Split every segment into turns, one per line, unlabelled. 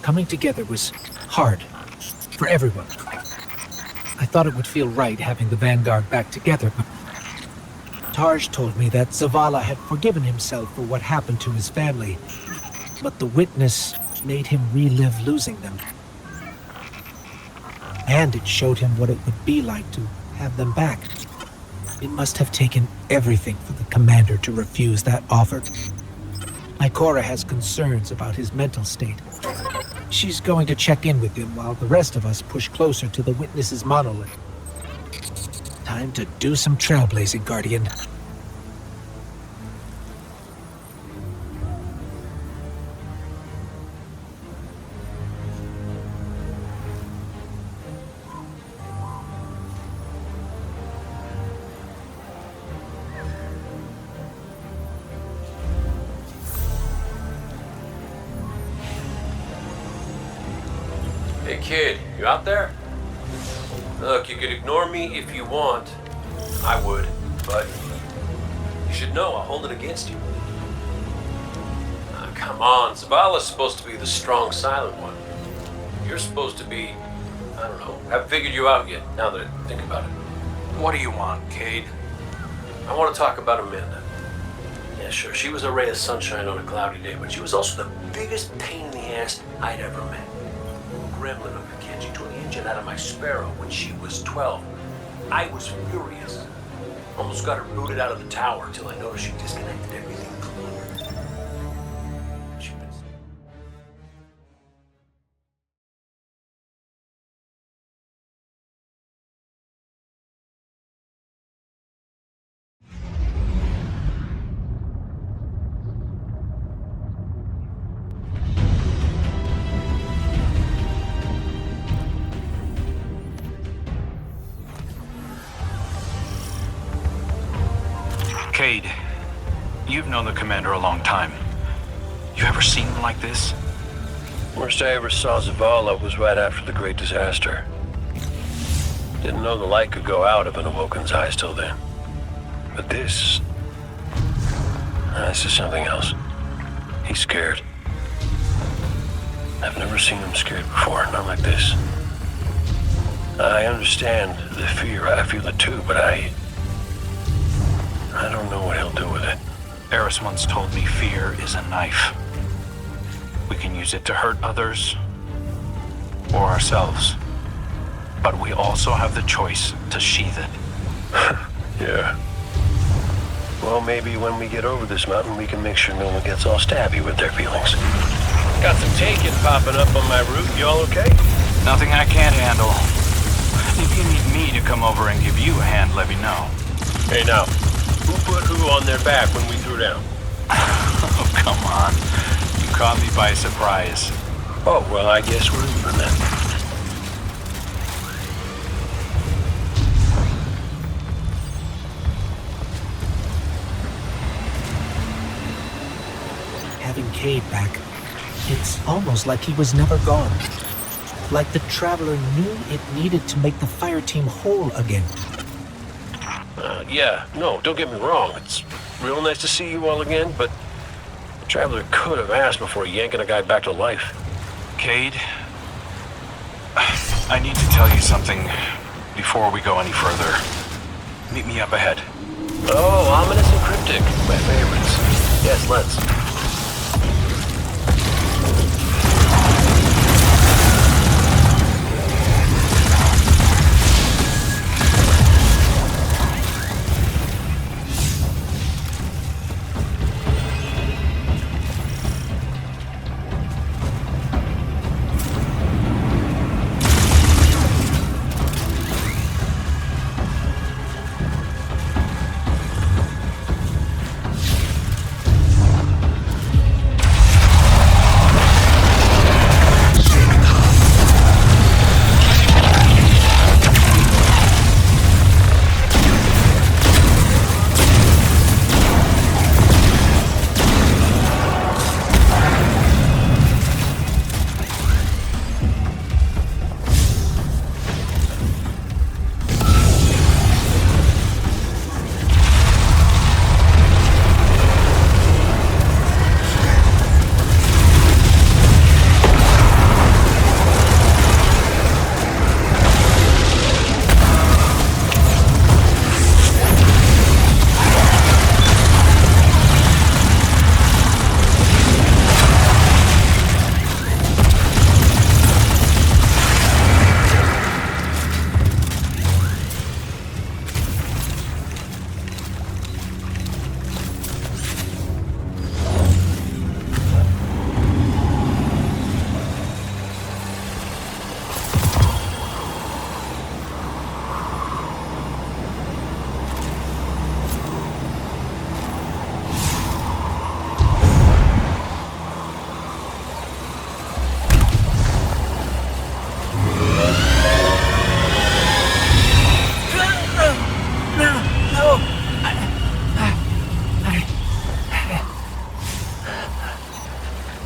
Coming together was hard for everyone. I thought it would feel right having the Vanguard back together, but Taj told me that Zavala had forgiven himself for what happened to his family, but the witness made him relive losing them. And it showed him what it would be like to have them back. It must have taken everything for the commander to refuse that offer. Ikora has concerns about his mental state. She's going to check in with him while the rest of us push closer to the witness's monolith. Time to do some trailblazing, Guardian.
Hey kid, you out there? Look, you could ignore me if you want. I would, but you should know I'll hold it against you. Come on, Zavala's supposed to be the strong, silent one. You're supposed to be, I don't know, haven't figured you out yet, now that I think about it.
What do you want, Cade?
I want to talk about Amanda. Yeah, sure, she was a ray of sunshine on a cloudy day, but she was also the biggest pain in the ass I'd ever met. Gremlin of a kid. She tore the engine out of my Sparrow when she was 12. I was furious. Almost got her booted out of the tower till I noticed she disconnected everything clean. She was...
Cade, you've known the commander a long time. You ever seen him like this?
Worst I ever saw Zavala was right after the Great Disaster. Didn't know the light could go out of an Awoken's eyes till then. But this is something else. He's scared. I've never seen him scared before, not like this. I understand the fear, I feel it too, but I don't know what he'll do with it.
Eris once told me fear is a knife. We can use it to hurt others or ourselves. But we also have the choice to sheath it.
Yeah. Well, maybe when we get over this mountain, we can make sure no one gets all stabby with their feelings. Got some taken popping up on my route. You all okay?
Nothing I can't handle. If you need me to come over and give you a hand, let me know.
Hey, now. Who put who on their back when we threw down?
Oh, come on. You caught me by surprise.
Oh, well, I guess we're even then.
Having Cade back, it's almost like he was never gone. Like the Traveler knew it needed to make the fire team whole again.
Yeah, no, don't get me wrong. It's real nice to see you all again, but the Traveler could have asked before yanking a guy back to life.
Cade, I need to tell you something before we go any further. Meet me up ahead.
Oh, ominous and cryptic. My favorites. Yes, let's.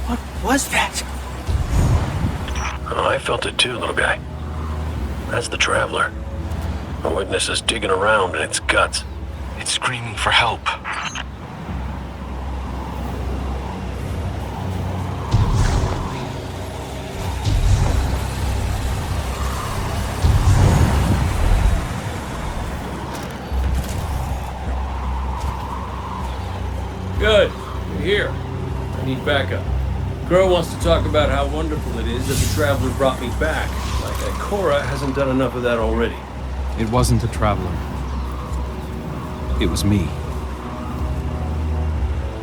What was that?
Oh, I felt it too, little guy. That's the Traveler. A witness is digging around in its guts.
It's screaming for help.
Good. You're here. I need backup. Crow wants to talk about how wonderful it is that the Traveler brought me back. Like Ikora hasn't done enough of that already.
It wasn't a traveler. It was me.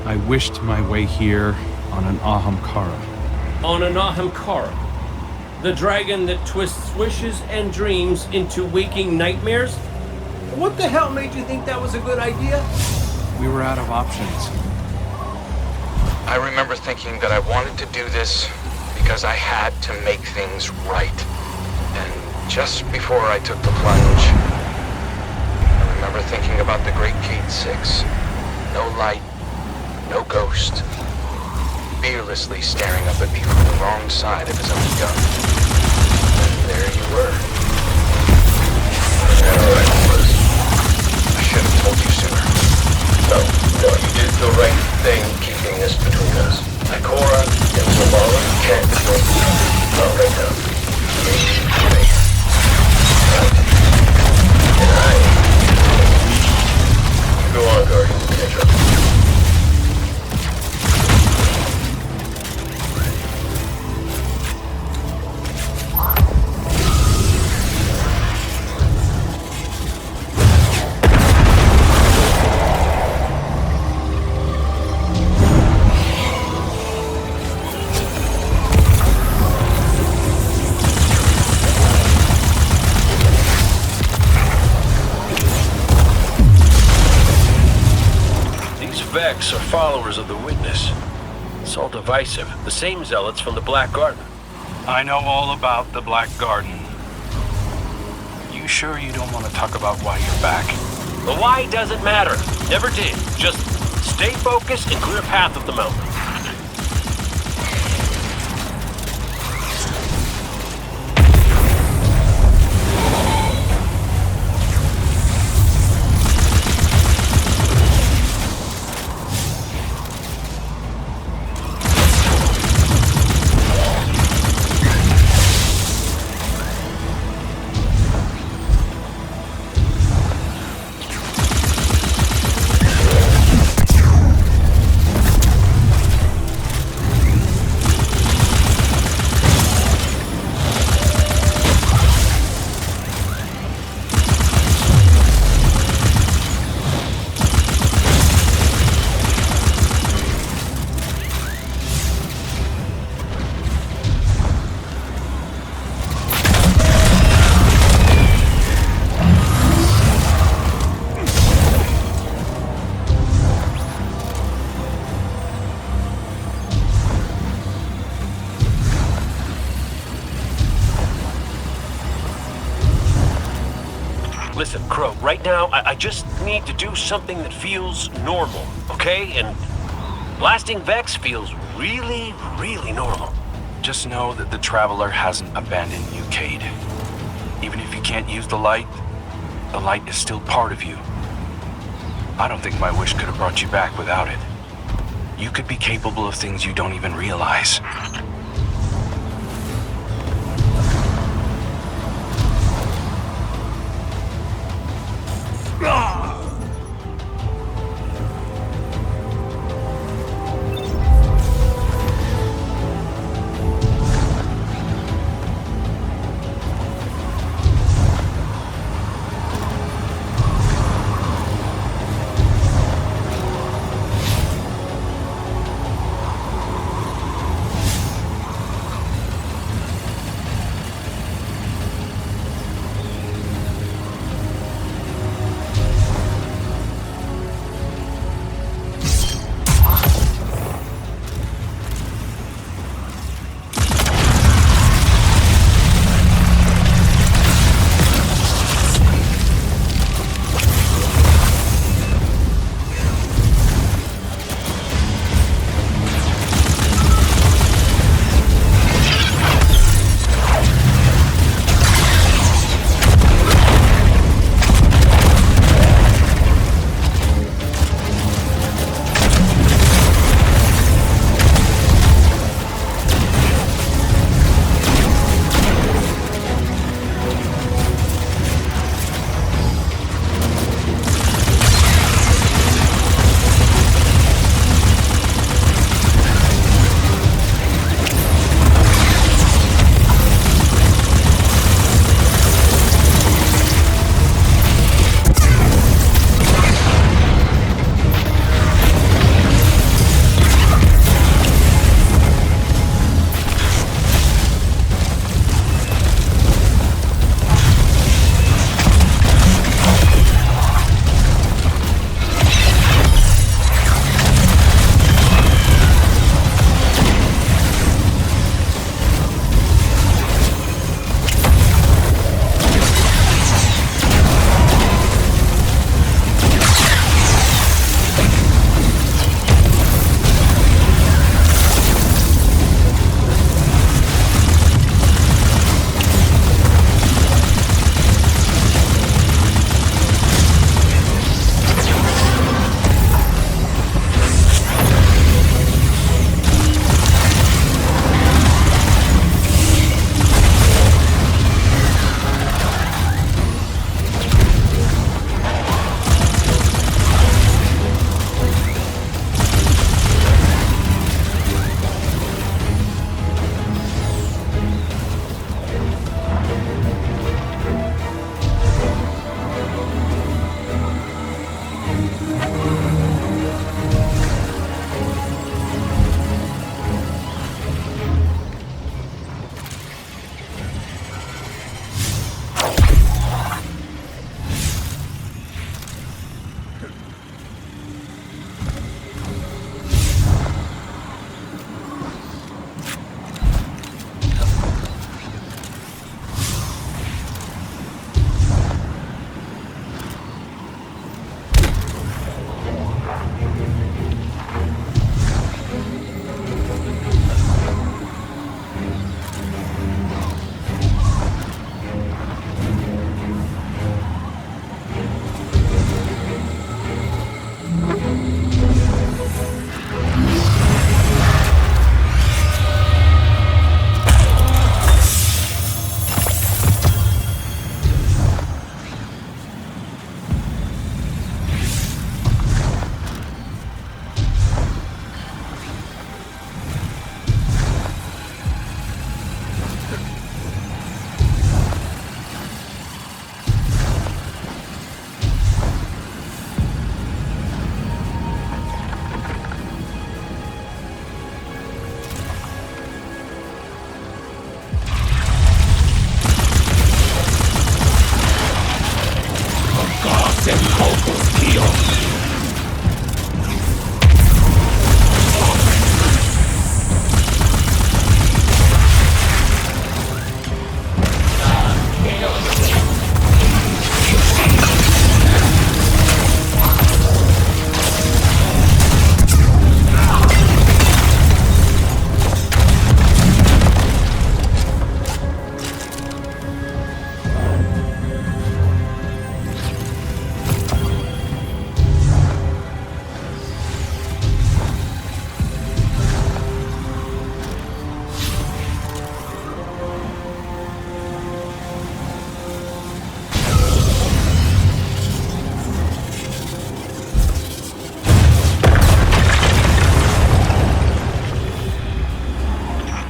I wished my way here on an Ahamkara.
On an Ahamkara, the dragon that twists wishes and dreams into waking nightmares? What the hell made you think that was a good idea?
We were out of options.
I remember thinking that I wanted to do this because I had to make things right. And just before I took the plunge, I remember thinking about the Great Gate 6. No light, no ghost. Fearlessly staring up at me from the wrong side of his own gun. And there you were. I should have told you sooner.
No, you did the right thing keeping this between us. Ikora and Zavala can't be right now. Not right now. And go on, Guardian. Catch up. Vex are followers of the Witness. It's all divisive. The same zealots from the Black Garden.
I know all about the Black Garden. You sure you don't want to talk about why you're back?
The why doesn't matter. Never did. Just stay focused and clear path of the mountain. Listen, Crow, right now, I just need to do something that feels normal, okay? And blasting Vex feels really, really normal.
Just know that the Traveler hasn't abandoned you, Cade. Even if you can't use the light is still part of you. I don't think my wish could have brought you back without it. You could be capable of things you don't even realize.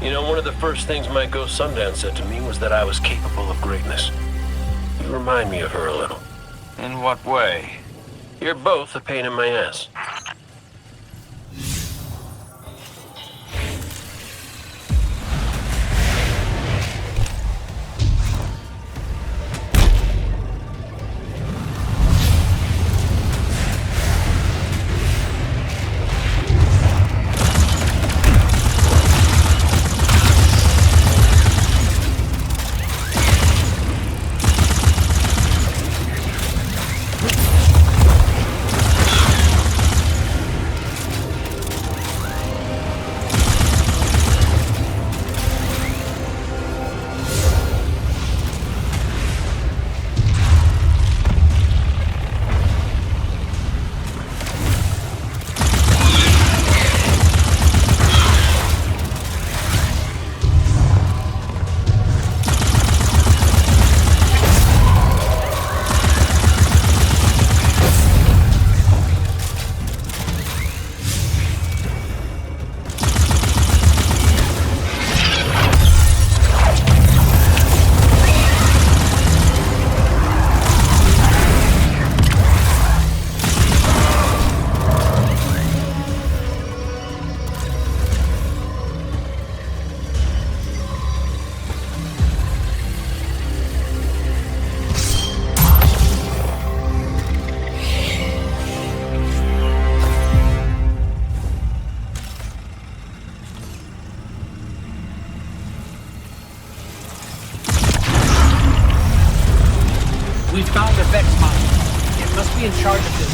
You know, one of the first things my ghost Sundown said to me was that I was capable of greatness. You remind me of her a little.
In what way?
You're both a pain in my ass.
We found the Vex mine. It must be in charge of this.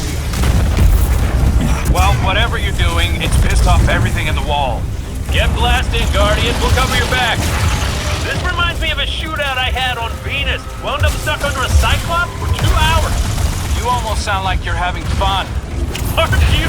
Well, whatever you're doing, it's pissed off everything in the wall.
Get blasting, Guardian. We'll cover your back. This reminds me of a shootout I had on Venus. Wound up stuck under a Cyclops for 2 hours.
You almost sound like you're having fun.
Aren't you?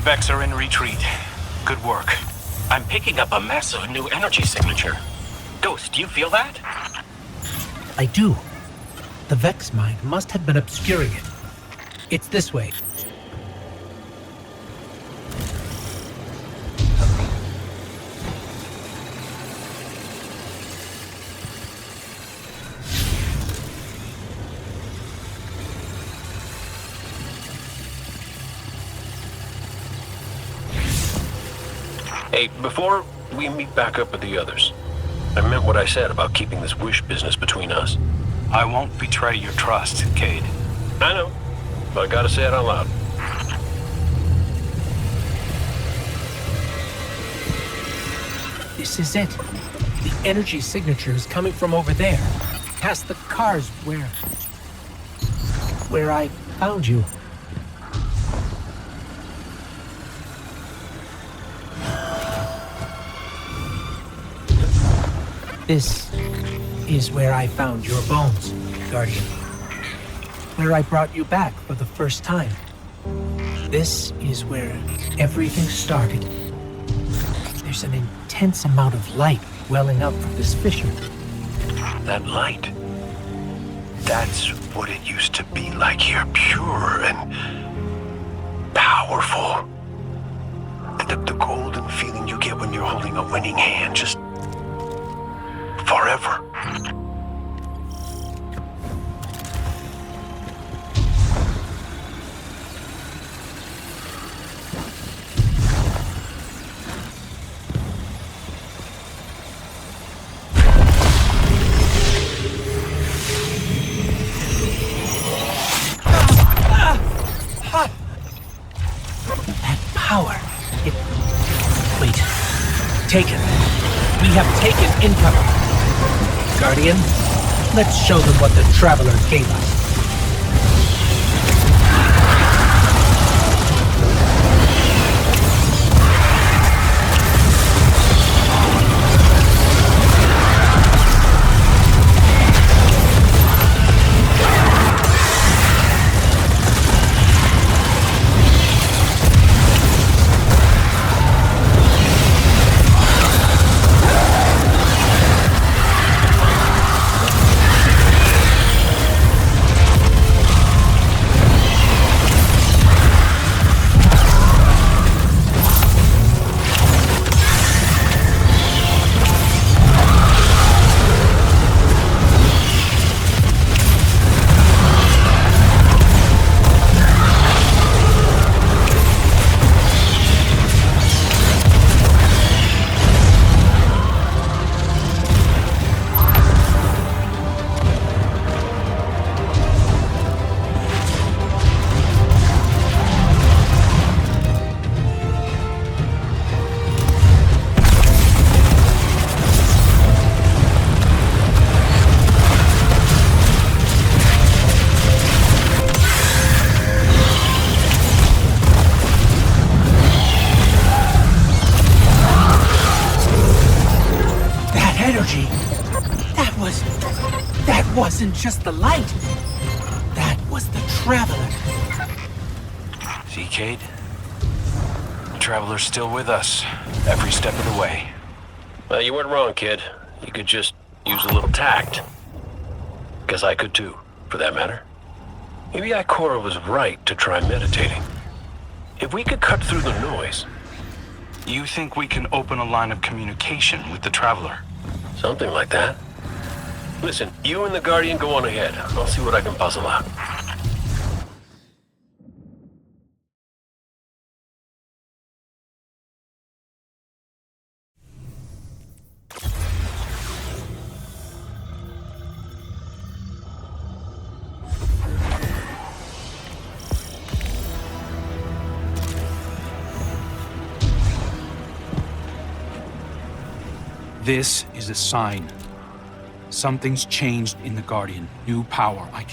Vex are in retreat. Good work.
I'm picking up a massive new energy signature. Ghost, do you feel that?
I do. The Vex mine must have been obscuring it. It's this way.
Hey, before we meet back up with the others, I meant what I said about keeping this wish business between us.
I won't betray your trust, Cade.
I know, but I gotta say it out loud.
This is it. The energy signature is coming from over there, past the cars where I found you. This is where I found your bones, Guardian. Where I brought you back for the first time. This is where everything started. There's an intense amount of light welling up from this fissure.
That light. That's what it used to be like here, pure and powerful. The golden feeling you get when you're holding a winning hand, just forever.
That power. Wait. Taken. We have taken income. Guardian, let's show them what the Traveler gave us. That wasn't just the light. That was the Traveler.
See, Cade? The Traveler's still with us, every step of the way.
Well, you weren't wrong, kid. You could just use a little tact. Because I could too, for that matter. Maybe Ikora was right to try meditating. If we could cut through the noise.
You think we can open a line of communication with the Traveler?
Something like that. Listen, you and the Guardian go on ahead. I'll see what I can puzzle out.
This is a sign. Something's changed in the Guardian. New power I can